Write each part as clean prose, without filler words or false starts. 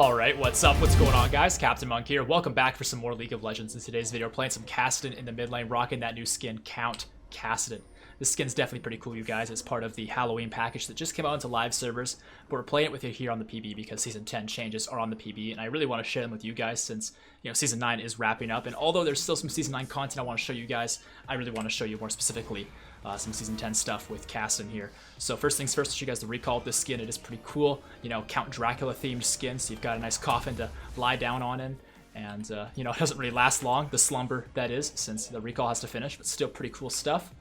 Alright, what's up? What's going on, guys? CaptainMonk here. Welcome back for some more League of Legends. In today's video, we're playing some Kassadin in the mid lane, rocking that new skin, Count Kassadin. This skin's definitely pretty cool, you guys. It's part of the Halloween package that just came out into live servers, but we're playing it with you here on the PB because Season 10 changes are on the PB, and I really want to share them with you guys since, Season 9 is wrapping up, and although there's still some Season 9 content I want to show you guys, I really want to show you more specifically some Season 10 stuff with Kassadin here. So first things first, I'll show you guys the recall of this skin. It is pretty cool, Count Dracula themed skin, so you've got a nice coffin to lie down on in. And, it doesn't really last long, the slumber that is, since the recall has to finish, but still pretty cool stuff.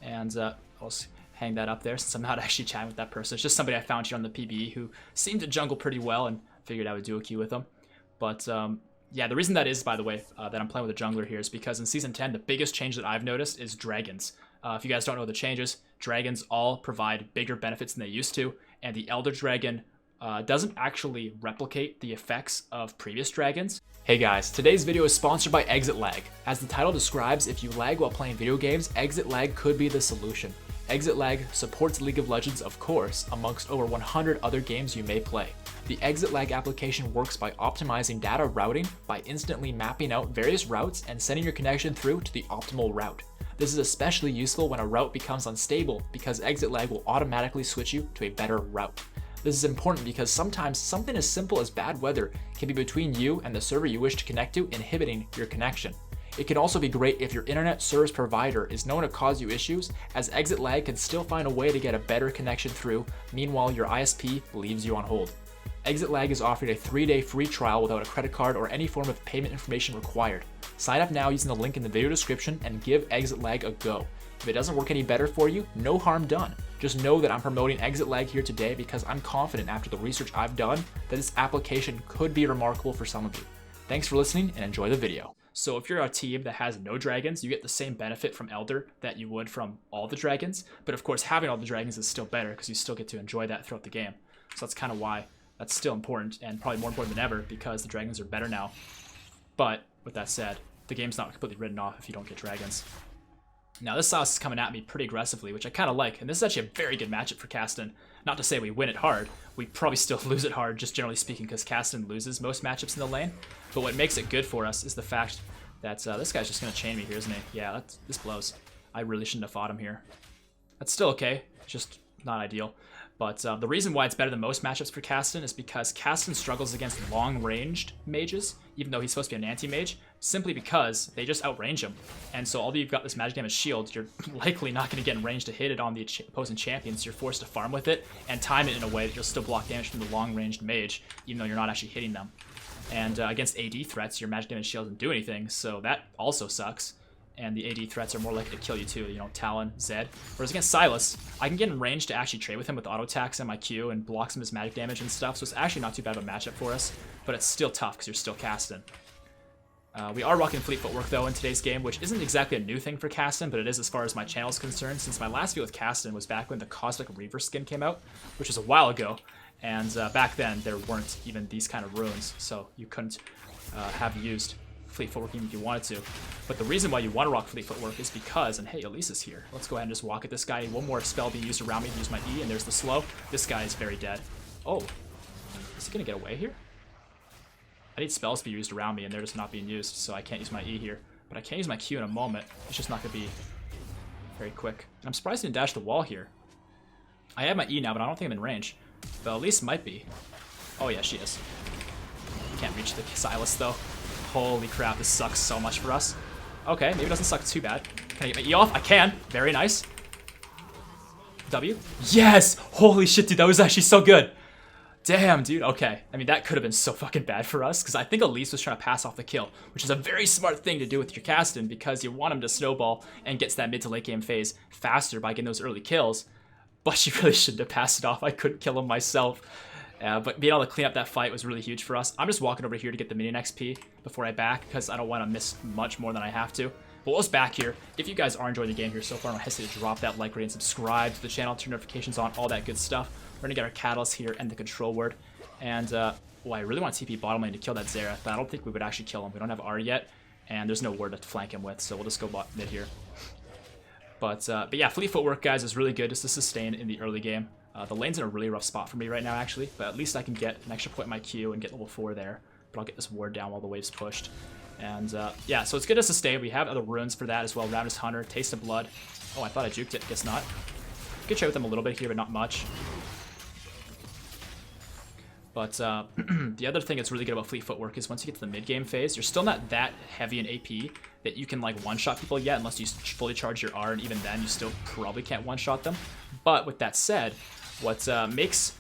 And I'll just hang that up there since I'm not actually chatting with that person. It's just somebody I found here on the PB who seemed to jungle pretty well and figured I would do a queue with them. But, yeah, the reason that is, by the way, that I'm playing with a jungler here is because in Season 10, the biggest change that I've noticed is dragons. If you guys don't know the changes, dragons all provide bigger benefits than they used to, and the Elder Dragon doesn't actually replicate the effects of previous dragons. Hey guys, today's video is sponsored by Exit Lag. As the title describes, if you lag while playing video games, Exit Lag could be the solution. Exit Lag supports League of Legends, of course, amongst over 100 other games you may play. The Exit Lag application works by optimizing data routing by instantly mapping out various routes and sending your connection through to the optimal route. This is especially useful when a route becomes unstable because Exit Lag will automatically switch you to a better route. This is important because sometimes something as simple as bad weather can be between you and the server you wish to connect to, inhibiting your connection. It can also be great if your internet service provider is known to cause you issues, as Exit Lag can still find a way to get a better connection through, meanwhile your ISP leaves you on hold. Exit Lag is offering a 3-day free trial without a credit card or any form of payment information required. Sign up now using the link in the video description and give Exit Lag a go. If it doesn't work any better for you, no harm done. Just know that I'm promoting Exit Lag here today because I'm confident after the research I've done that this application could be remarkable for some of you. Thanks for listening and enjoy the video. So if you're a team that has no dragons, you get the same benefit from Elder that you would from all the dragons. But of course, having all the dragons is still better because you still get to enjoy that throughout the game. So that's kind of why that's still important, and probably more important than ever because the dragons are better now. But with that said, the game's not completely written off if you don't get dragons. Now this sauce is coming at me pretty aggressively, which I kind of like, and this is actually a very good matchup for Kassadin. Not to say we win it hard, we probably still lose it hard, just generally speaking, because Kassadin loses most matchups in the lane. But what makes it good for us is the fact that this guy's just going to chain me here, isn't he? Yeah, this blows. I really shouldn't have fought him here. That's still okay, just not ideal. But the reason why it's better than most matchups for Kassadin is because Kassadin struggles against long-ranged mages, even though he's supposed to be an anti-mage, simply because they just outrange him. And so although you've got this magic damage shield, you're likely not going to get in range to hit it on the opposing champions. You're forced to farm with it and time it in a way that you'll still block damage from the long-ranged mage, even though you're not actually hitting them. And against AD threats, your magic damage shield doesn't do anything, so that also sucks. And the AD threats are more likely to kill you too, Talon, Zed. Whereas against Sylas, I can get in range to actually trade with him with auto attacks and my Q and block some of his magic damage and stuff, so it's actually not too bad of a matchup for us, but it's still tough because you're still Kassadin. We are rocking fleet footwork though in today's game, which isn't exactly a new thing for Kassadin, but it is as far as my channel is concerned, since my last video with Kassadin was back when the Cosmic Reaver skin came out, which was a while ago, and back then there weren't even these kind of runes, so you couldn't have used fleet footwork even if you wanted to. But the reason why you want to rock fleet footwork is because, and hey, Elise is here. Let's go ahead and just walk at this guy. One more spell being used around me to use my E, and there's the slow. This guy is very dead. Oh, is he gonna get away here? I need spells to be used around me, and they're just not being used, so I can't use my E here. But I can use my Q in a moment. It's just not gonna be very quick. And I'm surprised he didn't dash the wall here. I have my E now, but I don't think I'm in range. But Elise might be. Oh yeah, she is. Can't reach the Sylas though. Holy crap, this sucks so much for us. Okay, maybe it doesn't suck too bad. Can I get my E off? I can. Very nice. W? Yes! Holy shit, dude, that was actually so good. Damn, dude. Okay. I mean, that could have been so fucking bad for us, because I think Elise was trying to pass off the kill, which is a very smart thing to do with your Kassadin, because you want him to snowball and get to that mid to late game phase faster by getting those early kills. But she really shouldn't have passed it off. I couldn't kill him myself. But being able to clean up that fight was really huge for us. I'm just walking over here to get the minion XP before I back because I don't want to miss much more than I have to. But we'll just back here. If you guys are enjoying the game here so far, don't hesitate to drop that like rate and subscribe to the channel, turn notifications on, all that good stuff. We're going to get our catalyst here and the control word. And, well, I really want TP bottom lane to kill that Xerath, but I don't think we would actually kill him. We don't have R yet, and there's no word to flank him with, so we'll just go mid here. But yeah, fleet footwork, guys, is really good just to sustain in the early game. The lane's in a really rough spot for me right now, actually, but at least I can get an extra point in my Q and get level 4 there. But I'll get this ward down while the wave's pushed. And yeah, so it's good to sustain. We have other runes for that as well. Ravenous Hunter, Taste of Blood. Oh, I thought I juked it. Guess not. Good trade with them a little bit here, but not much. But the other thing that's really good about Fleet Footwork is once you get to the mid-game phase, you're still not that heavy in AP that you can like one-shot people yet, unless you fully charge your R, and even then you still probably can't one-shot them. But with that said, what makes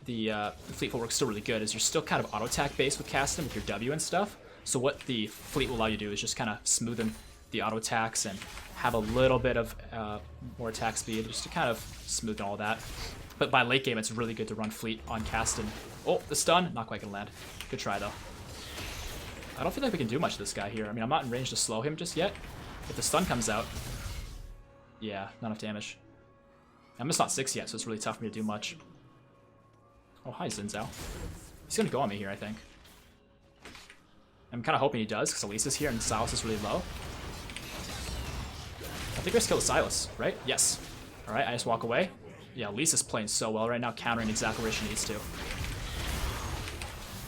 the Fleet Footwork still really good is you're still kind of auto-attack based with Kassadin with your W and stuff. So what the Fleet will allow you to do is just kind of smoothen the auto-attacks and have a little bit of more attack speed, just to kind of smoothen all that. But by late game, it's really good to run Fleet on Kassadin. Oh, the stun, not quite gonna land. Good try though. I don't feel like we can do much to this guy here. I mean, I'm not in range to slow him just yet. If the stun comes out, yeah, not enough damage. I'm just not 6 yet, so it's really tough for me to do much. Oh, hi, Xin Zhao. He's gonna go on me here, I think. I'm kind of hoping he does, because Elisa's here and Silas is really low. I think I just killed Silas, right? Yes. Alright, I just walk away. Yeah, Lisa's playing so well right now, countering exactly where she needs to.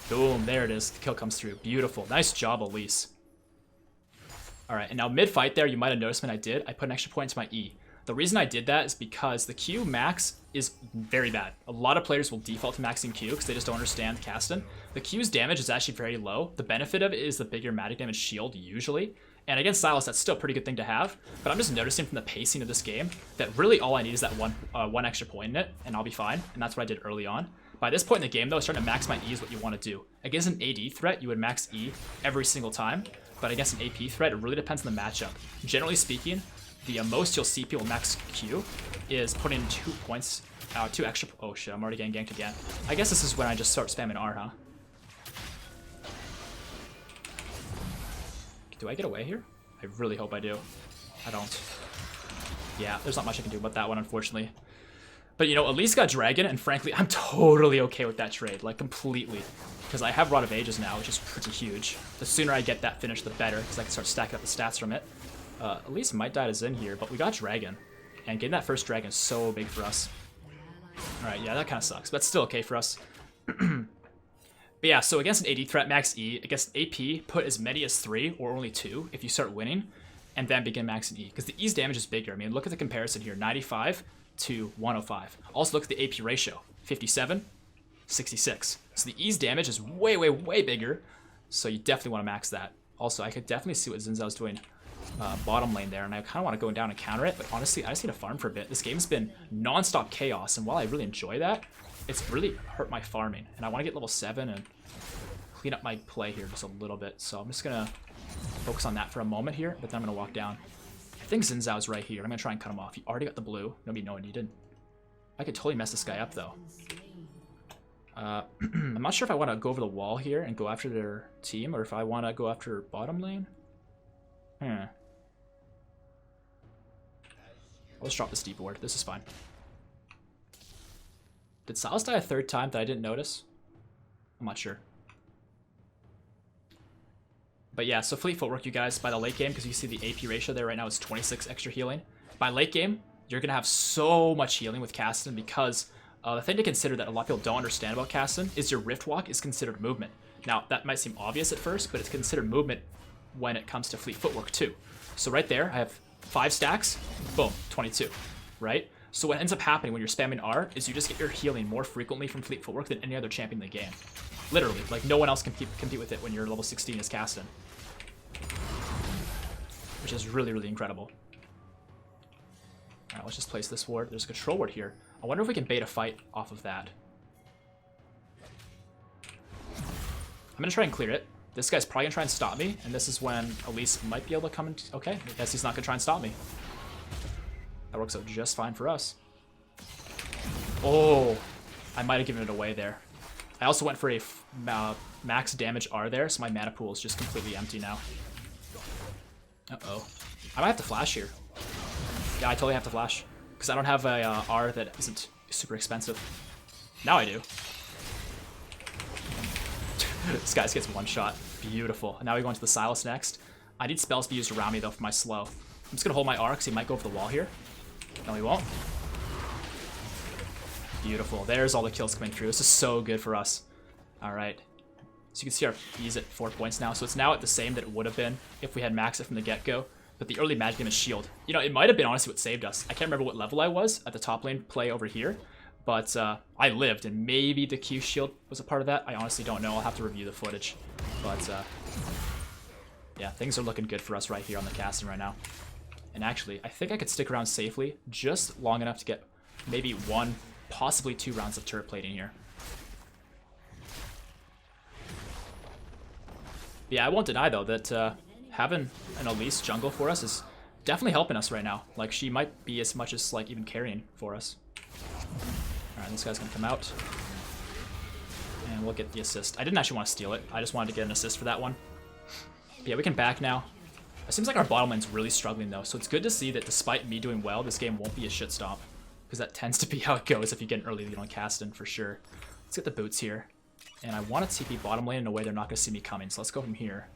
Boom, there it is. The kill comes through. Beautiful. Nice job, Elise. Alright, and now mid-fight there, you might have noticed when I did, I put an extra point into my E. The reason I did that is because the Q max is very bad. A lot of players will default to maxing Q because they just don't understand Kassadin. The Q's damage is actually very low. The benefit of it is the bigger magic damage shield usually. And against Silas, that's still a pretty good thing to have. But I'm just noticing from the pacing of this game that really all I need is that one extra point in it, and I'll be fine. And that's what I did early on. By this point in the game, though, starting to max my E is what you want to do. Against an AD threat, you would max E every single time. But against an AP threat, it really depends on the matchup. Generally speaking, the most you'll see people max Q is put in 2 points, 2 extra. Oh shit, I'm already getting ganked again. I guess this is when I just start spamming R, huh? Do I get away here? I really hope I do. I don't. Yeah, there's not much I can do about that one, unfortunately. But you know, Elise got Dragon, and frankly, I'm totally okay with that trade, like completely. Because I have Rod of Ages now, which is pretty huge. The sooner I get that finished, the better, because I can start stacking up the stats from it. Elise might die to Xin here, but we got Dragon. And getting that first Dragon is so big for us. Alright, yeah, that kind of sucks, but still okay for us. But yeah, so against an AD threat, max E. Against AP, put as many as 3 or only 2 if you start winning, and then begin maxing E. Because the E's damage is bigger. I mean, look at the comparison here, 95 to 105. Also look at the AP ratio, 57, 66. So the E's damage is way, way, way bigger, so you definitely want to max that. Also, I could definitely see what Xin Zhao's doing bottom lane there, and I kind of want to go down and counter it, but honestly, I just need to farm for a bit. This game's been non-stop chaos, and while I really enjoy that, it's really hurt my farming, and I want to get level 7 and clean up my play here just a little bit. So I'm just going to focus on that for a moment here, but then I'm going to walk down. I think Xin Zhao's right here. I'm going to try and cut him off. He already got the blue. Nobody know what he did. I could totally mess this guy up, though. I'm not sure if I want to go over the wall here and go after their team, or if I want to go after bottom lane. I'll just drop this deep ward. This is fine. Did Silas die a 3rd time that I didn't notice? I'm not sure. But yeah, so Fleet Footwork, you guys, by the late game, because you see the AP ratio there right now is 26 extra healing. By late game, you're going to have so much healing with Kassadin because the thing to consider that a lot of people don't understand about Kassadin is your Riftwalk is considered movement. Now, that might seem obvious at first, but it's considered movement when it comes to Fleet Footwork too. So right there, I have 5 stacks, boom, 22, right? So what ends up happening when you're spamming R is you just get your healing more frequently from Fleet Footwork than any other champion in the game. Literally, like no one else can compete with it when you're level 16 as Kassadin. Which is really, really incredible. Alright, let's just place this ward. There's a control ward here. I wonder if we can bait a fight off of that. I'm gonna try and clear it. This guy's probably gonna try and stop me, and this is when Elise might be able to come and... Okay, I guess he's not gonna try and stop me. That works out just fine for us. Oh, I might have given it away there. I also went for a max damage R there, so my mana pool is just completely empty now. Uh-oh. I might have to flash here. Yeah, I totally have to flash. Because I don't have a R that isn't super expensive. Now I do. This guy gets one shot. Beautiful. And now we go into the Silas next. I need spells to be used around me, though, for my slow. I'm just going to hold my R because he might go over the wall here. No, he won't. Beautiful. There's all the kills coming through. This is so good for us. All right. So you can see our E's at 4 points now. So it's now at the same that it would have been if we had maxed it from the get-go. But the early magic damage shield, you know, it might have been honestly what saved us. I can't remember what level I was at the top lane play over here. But I lived, and maybe the Q shield was a part of that. I honestly don't know. I'll have to review the footage. But yeah, things are looking good for us right here on the Kassadin right now. And actually, I think I could stick around safely just long enough to get maybe 1, possibly 2 rounds of turret plating here. Yeah, I won't deny, though, that having an Elise jungle for us is definitely helping us right now. Like, she might be as much as, like, even carrying for us. Alright, this guy's gonna come out. And we'll get the assist. I didn't actually want to steal it. I just wanted to get an assist for that one. But yeah, we can back now. It seems like our bottom lane's really struggling, though, so it's good to see that despite me doing well, this game won't be a shit stomp. Because that tends to be how it goes if you get an early lead on Kassadin, for sure. Let's get the boots here. And I want to TP bottom lane in a way they're not going to see me coming, so let's go from here.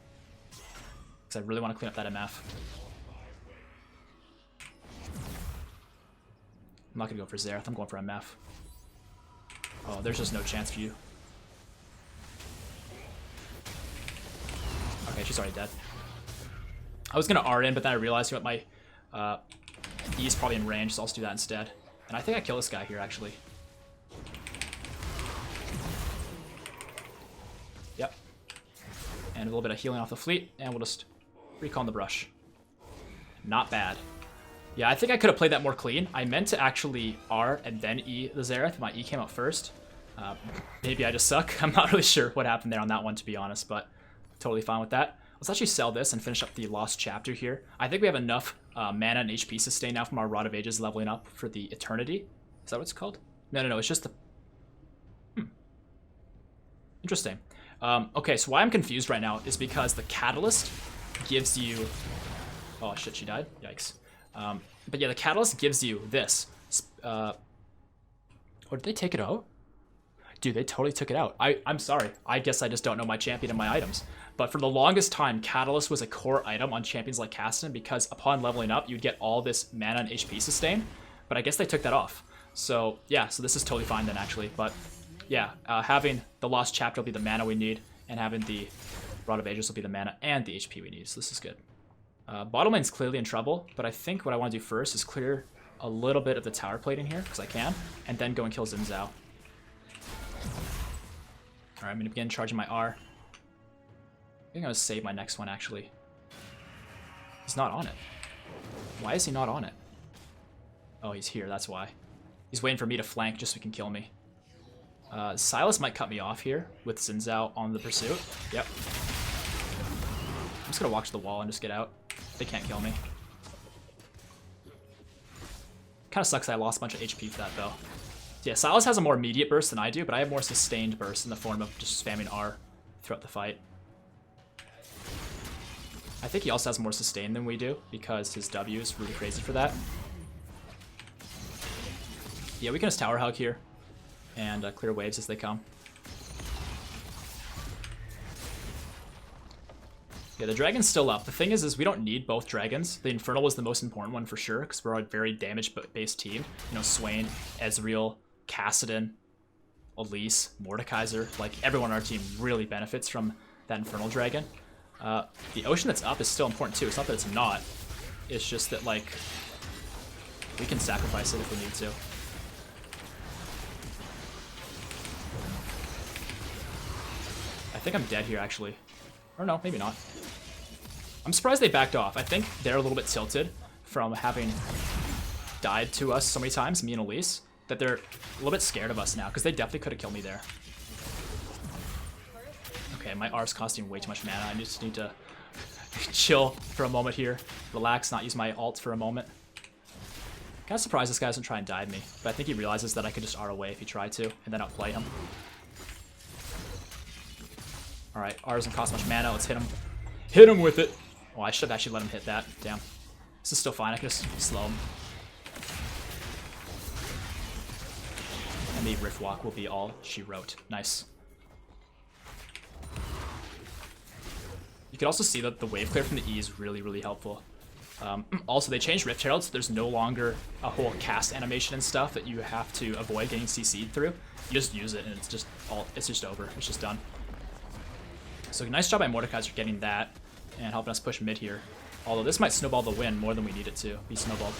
Because I really want to clean up that MF. I'm not going to go for Xerath, I'm going for MF. Oh, there's just no chance for you. Okay, she's already dead. I was going to R in, but then I realized what my E is probably in range, so I'll just do that instead. And I think I kill this guy here, actually. Yep. And a little bit of healing off the fleet, and we'll just recon the brush. Not bad. Yeah, I think I could have played that more clean. I meant to actually R and then E the Xerath. My E came out first. Maybe I just suck. I'm not really sure what happened there on that one, to be honest, but totally fine with that. Let's actually sell this and finish up the Lost Chapter here. I think we have enough mana and HP sustain now from our Rod of Ages leveling up for the Eternity. Is that what it's called? No, it's just the... Interesting. Okay, so why I'm confused right now is because the Catalyst gives you... Oh shit, she died? Yikes. But yeah, the Catalyst gives you this. Or did they take it out? Dude, they totally took it out. I'm sorry. I guess I just don't know my champion and my items. But for the longest time, Catalyst was a core item on champions like Kassadin because upon leveling up, you'd get all this mana and HP sustain. But I guess they took that off. So yeah, so this is totally fine then actually. But yeah, having the Lost Chapter will be the mana we need, and having the Rod of Ages will be the mana and the HP we need. So this is good. Bottom lane's clearly in trouble, but I think what I want to do first is clear a little bit of the tower plating here, because I can, and then go and kill Xin Zhao. Alright, I'm going to begin charging my R. I think I'm going to save my next one, actually. He's not on it. Why is he not on it? Oh, he's here, that's why. He's waiting for me to flank just so he can kill me. Silas might cut me off here with Xin Zhao on the pursuit. Yep. I'm just going to walk to the wall and just get out. They can't kill me. Kind of sucks that I lost a bunch of HP for that, though. Yeah, Silas has a more immediate burst than I do, but I have more sustained burst in the form of just spamming R throughout the fight. I think he also has more sustain than we do, because his W is really crazy for that. Yeah, we can just tower hug here, and clear waves as they come. Yeah, the dragon's still up. The thing is we don't need both dragons. The Infernal was the most important one for sure, because we're a very damage-based team. You know, Swain, Ezreal, Kassadin, Elise, Mordekaiser. Like, everyone on our team really benefits from that Infernal dragon. The Ocean that's up is still important too. It's not that it's not. It's just that, like, we can sacrifice it if we need to. I think I'm dead here, actually. Or no, maybe not. I'm surprised they backed off. I think they're a little bit tilted from having died to us so many times, me and Elise, that they're a little bit scared of us now, because they definitely could have killed me there. Okay, my R's costing way too much mana. I just need to chill for a moment here. Relax, not use my ult for a moment. Kind of surprised this guy doesn't try and dive me, but I think he realizes that I could just R away if he tried to, and then outplay him. Alright, R doesn't cost much mana. Let's hit him. Hit him with it! Oh, I should have actually let him hit that. Damn. This is still fine. I can just slow him. And the RIFTWALK will be all she wrote. Nice. You can also see that the wave clear from the E is really, really helpful. Also, they changed Rift Herald, so there's no longer a whole cast animation and stuff that you have to avoid getting CC'd through. You just use it, and it's just over. It's just done. So nice job by Mordekaiser getting that and helping us push mid here. Although this might snowball the win more than we need it to be snowballed.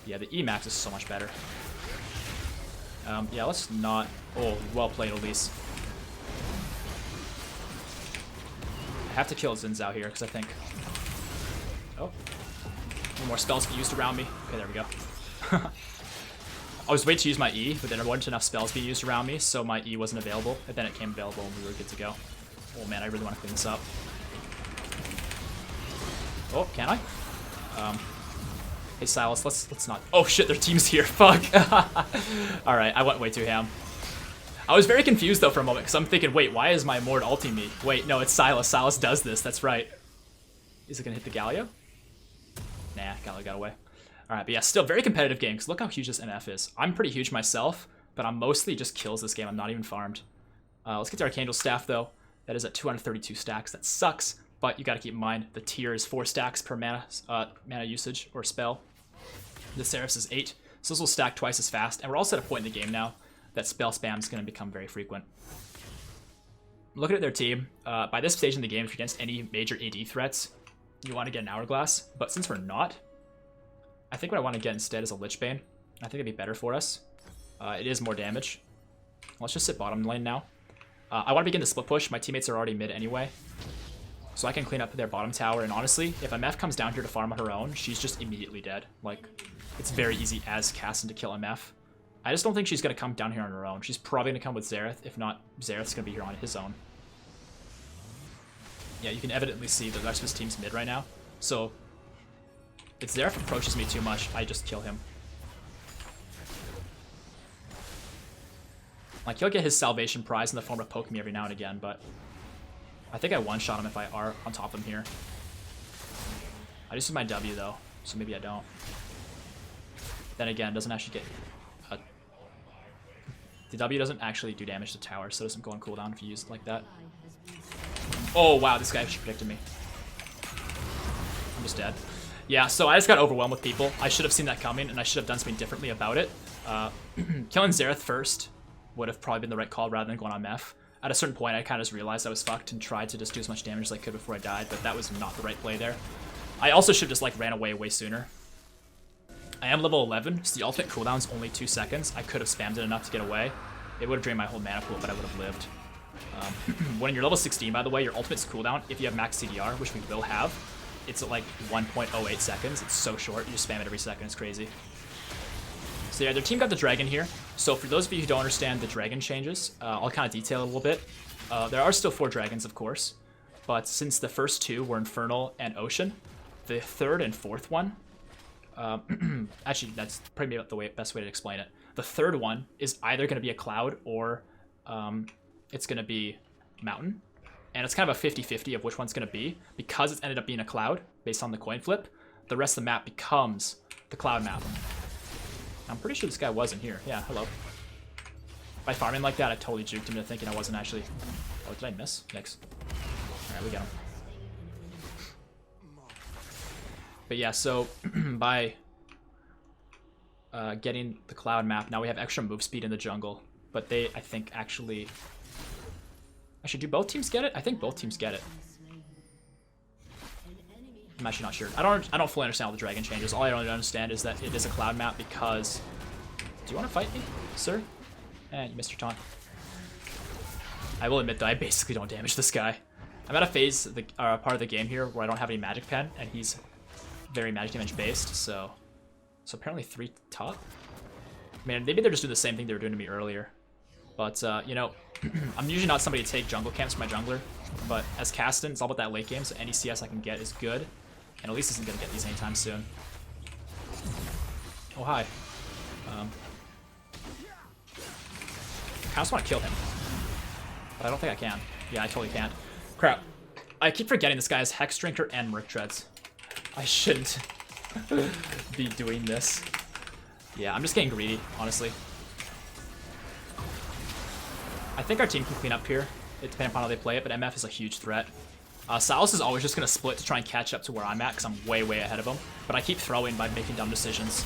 Yeah, the E-Max is so much better. Yeah, let's not... Oh, well played, Elise. I have to kill Xin Zhao here, because I think... Oh. No more spells be used around me. Okay, there we go. I was waiting to use my E, but then there wasn't enough spells being used around me, so my E wasn't available, and then it came available and we were good to go. Oh man, I really want to clean this up. Oh, can I? Hey Silas, let's not... Oh shit, their team's here, fuck! Alright, I went way too ham. I was very confused though for a moment, because I'm thinking, wait, why is my Mord ulting me? Wait, no, it's Silas. Silas does this, that's right. Is it gonna hit the Galio? Nah, Galio got away. Alright, but yeah, still very competitive game, because look how huge this MF is. I'm pretty huge myself, but I'm mostly just kills this game. I'm not even farmed. Let's get to Archangel Staff though. That is at 232 stacks. That sucks, but you gotta keep in mind the tier is 4 stacks per mana usage or spell. The Seraph's is 8, so this will stack twice as fast, and we're also at a point in the game now that spell spam is going to become very frequent. Looking at their team, by this stage in the game, if you're against any major AD threats, you want to get an Hourglass, but since we're not, I think what I want to get instead is a Lich Bane. I think it'd be better for us. It is more damage. Let's just sit bottom lane now. I want to begin the split push. My teammates are already mid anyway, so I can clean up their bottom tower, and honestly, if MF comes down here to farm on her own, she's just immediately dead. Like, it's very easy as Kassadin to kill MF. I just don't think she's going to come down here on her own. She's probably going to come with Xerath. If not, Xerath's going to be here on his own. Yeah, you can evidently see the rest of his team's mid right now. So, if Xerath approaches me too much, I just kill him. Like, he'll get his salvation prize in the form of poking me every now and again, but I think I one-shot him if I are on top of him here. I just use my W, though, so maybe I don't. Then again, it doesn't actually get... The W doesn't actually do damage to tower, so it doesn't go on cooldown if you use it like that. Oh, wow, this guy actually predicted me. I'm just dead. Yeah, so I just got overwhelmed with people. I should have seen that coming, and I should have done something differently about it. Killing Xerath first would have probably been the right call rather than going on Meph. At a certain point, I kind of just realized I was fucked and tried to just do as much damage as I could before I died, but that was not the right play there. I also should have just, like, ran away way sooner. I am level 11, so the ultimate cooldown's only 2 seconds. I could have spammed it enough to get away. It would have drained my whole mana pool, but I would have lived. When you're level 16, by the way, your ultimate's cooldown, if you have max CDR, which we will have, it's at like 1.08 seconds. It's so short. You just spam it every second. It's crazy. So yeah, their team got the dragon here. So for those of you who don't understand the dragon changes, I'll kind of detail it a little bit. There are still 4 dragons, of course, but since the first 2 were Infernal and Ocean, the 3rd and 4th one, actually, that's probably the best way to explain it. The 3rd one is either going to be a cloud or it's going to be mountain. And it's kind of a 50-50 of which one's going to be. Because it's ended up being a cloud, based on the coin flip, the rest of the map becomes the cloud map. I'm pretty sure this guy wasn't here. Yeah, hello. By farming like that, I totally juked him into thinking I wasn't actually... Oh, did I miss? Yikes. Alright, we got him. But yeah, so by getting the cloud map, now we have extra move speed in the jungle. But they, I think, actually... do both teams get it? I think both teams get it. I'm actually not sure. I don't fully understand all the dragon changes. All I don't understand is that it is a cloud map because... Do you want to fight me, sir? Eh, you missed your taunt. I will admit that I basically don't damage this guy. I'm at a phase, part of the game here where I don't have any magic pen, and he's very magic damage based, so apparently 3 top? Man, maybe they're just doing the same thing they were doing to me earlier. But, you know, I'm usually not somebody to take jungle camps for my jungler, but as Kassadin, it's all about that late game, so any CS I can get is good. And at least isn't going to get these anytime soon. Oh, hi. I just want to kill him. But I don't think I can. Yeah, I totally can't. Crap. I keep forgetting this guy is Hex Drinker and Merc Treads. I shouldn't be doing this. Yeah, I'm just getting greedy, honestly. I think our team can clean up here, depending upon how they play it, but MF is a huge threat. Silas is always just going to split to try and catch up to where I'm at because I'm way, way ahead of him. But I keep throwing by making dumb decisions.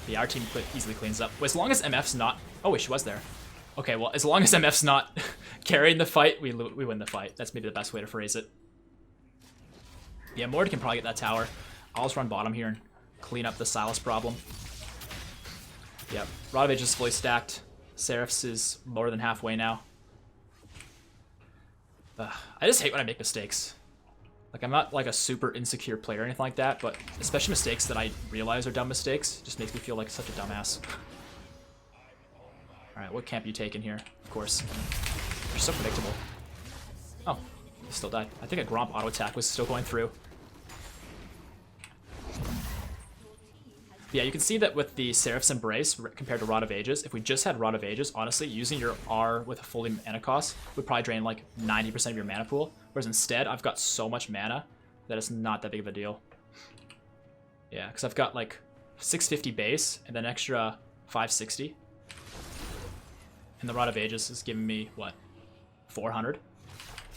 Yeah, our team easily cleans up. As long as MF's not... Oh, wait, she was there. Okay, well, as long as MF's not carrying the fight, we win the fight. That's maybe the best way to phrase it. Yeah, Mord can probably get that tower. I'll just run bottom here and clean up the Silas problem. Yep, Rod of Ages is fully stacked. Seraph's is more than halfway now. I just hate when I make mistakes. Like, I'm not like a super insecure player or anything like that, but especially mistakes that I realize are dumb mistakes just makes me feel like such a dumbass. Alright, what camp are you taking here? Of course. You're so predictable. Oh, he still died. I think a Gromp auto attack was still going through. Yeah, you can see that with the Seraph's Embrace compared to Rod of Ages, if we just had Rod of Ages, honestly, using your R with a fully mana cost would probably drain like 90% of your mana pool. Whereas instead, I've got so much mana that it's not that big of a deal. Yeah, because I've got like 650 base and then extra 560. And the Rod of Ages is giving me, what, 400?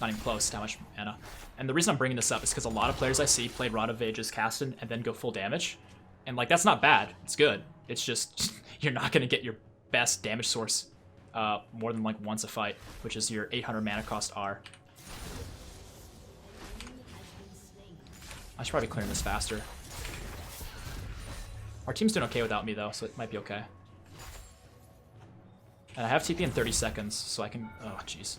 Not even close to how much mana. And the reason I'm bringing this up is because a lot of players I see play Rod of Ages Kassadin and then go full damage. And, like, that's not bad. It's good. It's just, you're not going to get your best damage source more than, like, once a fight, which is your 800 mana cost R. I should probably clear this faster. Our team's doing okay without me, though, so it might be okay. And I have TP in 30 seconds, so I can... Oh, jeez.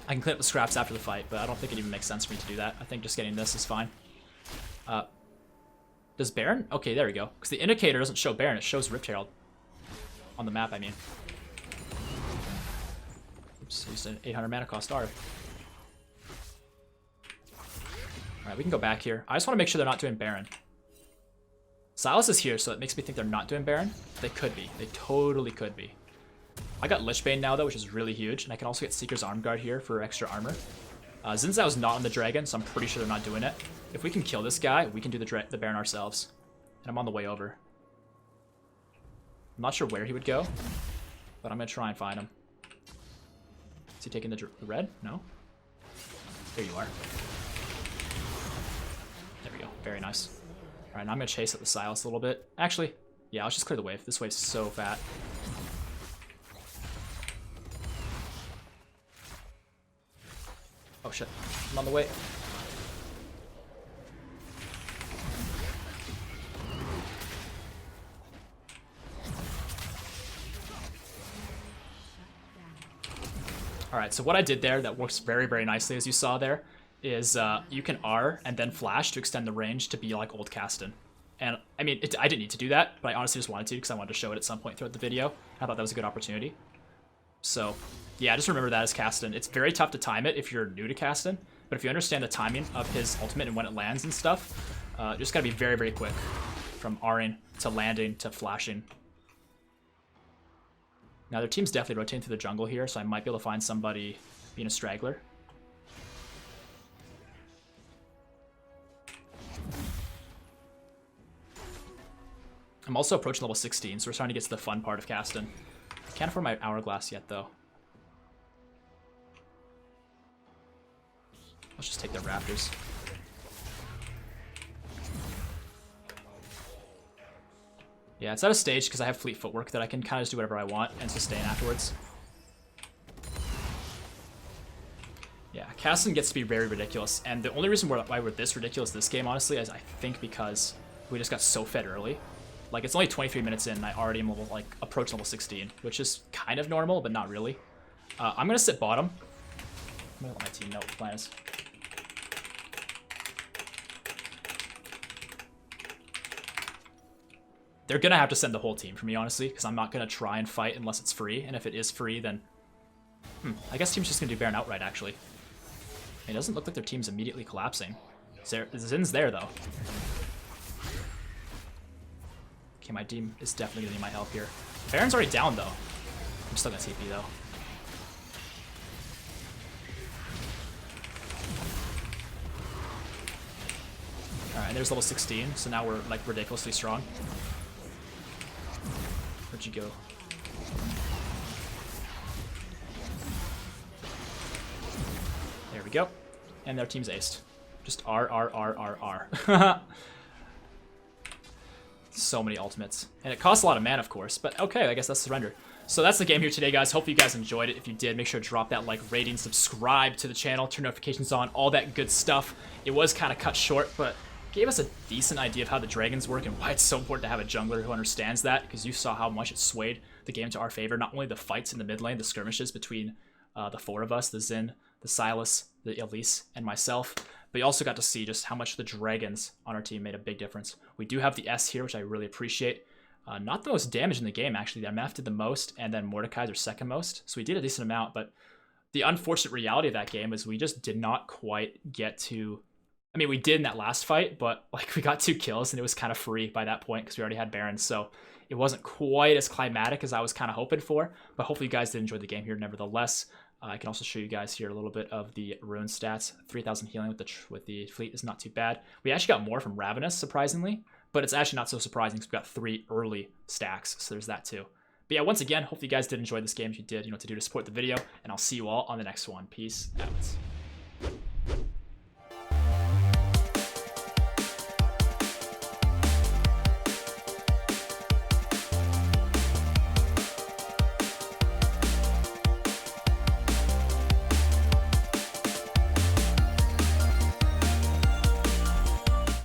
I can clean up the scraps after the fight, but I don't think it even makes sense for me to do that. I think just getting this is fine. Does Baron? Okay, there we go. Because the indicator doesn't show Baron, it shows Rift Herald. On the map, I mean. Oops, used an 800 mana cost R. Alright, we can go back here. I just want to make sure they're not doing Baron. Silas is here, so it makes me think they're not doing Baron. They could be. They totally could be. I got Lichbane now, though, which is really huge. And I can also get Seeker's Arm Guard here for extra armor. Xin Zhao's not on the dragon, so I'm pretty sure they're not doing it. If we can kill this guy, we can do the Baron ourselves. And I'm on the way over. I'm not sure where he would go, but I'm going to try and find him. Is he taking the red? No? There you are. There we go. Very nice. Alright, now I'm going to chase at the Silas a little bit. Actually, yeah, let's just clear the wave. This wave's so fat. Oh shit, I'm on the way. Alright, so what I did there that works very, very nicely, as you saw there, is you can R and then flash to extend the range to be like old Kassadin. And, I mean, I didn't need to do that, but I honestly just wanted to because I wanted to show it at some point throughout the video. I thought that was a good opportunity. So, yeah, just remember that as Kassadin. It's very tough to time it if you're new to Kassadin, but if you understand the timing of his ultimate and when it lands and stuff, you just gotta be very, very quick from R'ing to landing to flashing. Now, their team's definitely rotating through the jungle here, so I might be able to find somebody being a straggler. I'm also approaching level 16, so we're starting to get to the fun part of Kassadin. Can't afford my hourglass yet, though. Let's just take their raptors. Yeah, it's at a stage because I have fleet footwork that I can kind of just do whatever I want and sustain afterwards. Yeah, Kassadin gets to be very ridiculous, and the only reason why we're this ridiculous this game, honestly, is I think because we just got so fed early. Like, it's only 23 minutes in, and I already am level, like, approaching level 16, which is kind of normal, but not really. I'm gonna sit bottom. I'm gonna let my team know what the plan is. They're gonna have to send the whole team for me, honestly, because I'm not gonna try and fight unless it's free, and if it is free, then... I guess team's just gonna do Baron outright, actually. It doesn't look like their team's immediately collapsing. Zin's there, though. Okay, my team is definitely gonna need my help here. Baron's already down, though. I'm still gonna TP, though. Alright, there's level 16, so now we're, like, ridiculously strong. Where'd you go? go. And their team's aced. Just R. So many ultimates. And it costs a lot of mana, of course. But okay, I guess that's surrender. So that's the game here today, guys. Hope you guys enjoyed it. If you did, make sure to drop that like, rating, subscribe to the channel, turn notifications on, all that good stuff. It was kind of cut short, but gave us a decent idea of how the dragons work and why it's so important to have a jungler who understands that, because you saw how much it swayed the game to our favor. Not only the fights in the mid lane, the skirmishes between the four of us, the Xin, the Silas, the Elise, and myself, but you also got to see just how much the dragons on our team made a big difference. We do have the S here, which I really appreciate. Not the most damage in the game, actually. The MF did the most, and then Mordekaiser second most, so we did a decent amount, but the unfortunate reality of that game is we just did not quite get to... I mean, we did in that last fight, but like we got 2 kills, and it was kind of free by that point because we already had Barons, so it wasn't quite as climatic as I was kind of hoping for, but hopefully you guys did enjoy the game here nevertheless. I can also show you guys here a little bit of the rune stats. 3,000 healing with the fleet is not too bad. We actually got more from Ravenous, surprisingly, but it's actually not so surprising because we got 3 early stacks, so there's that too. But yeah, once again, hopefully you guys did enjoy this game. If you did, you know what to do to support the video, and I'll see you all on the next one. Peace out.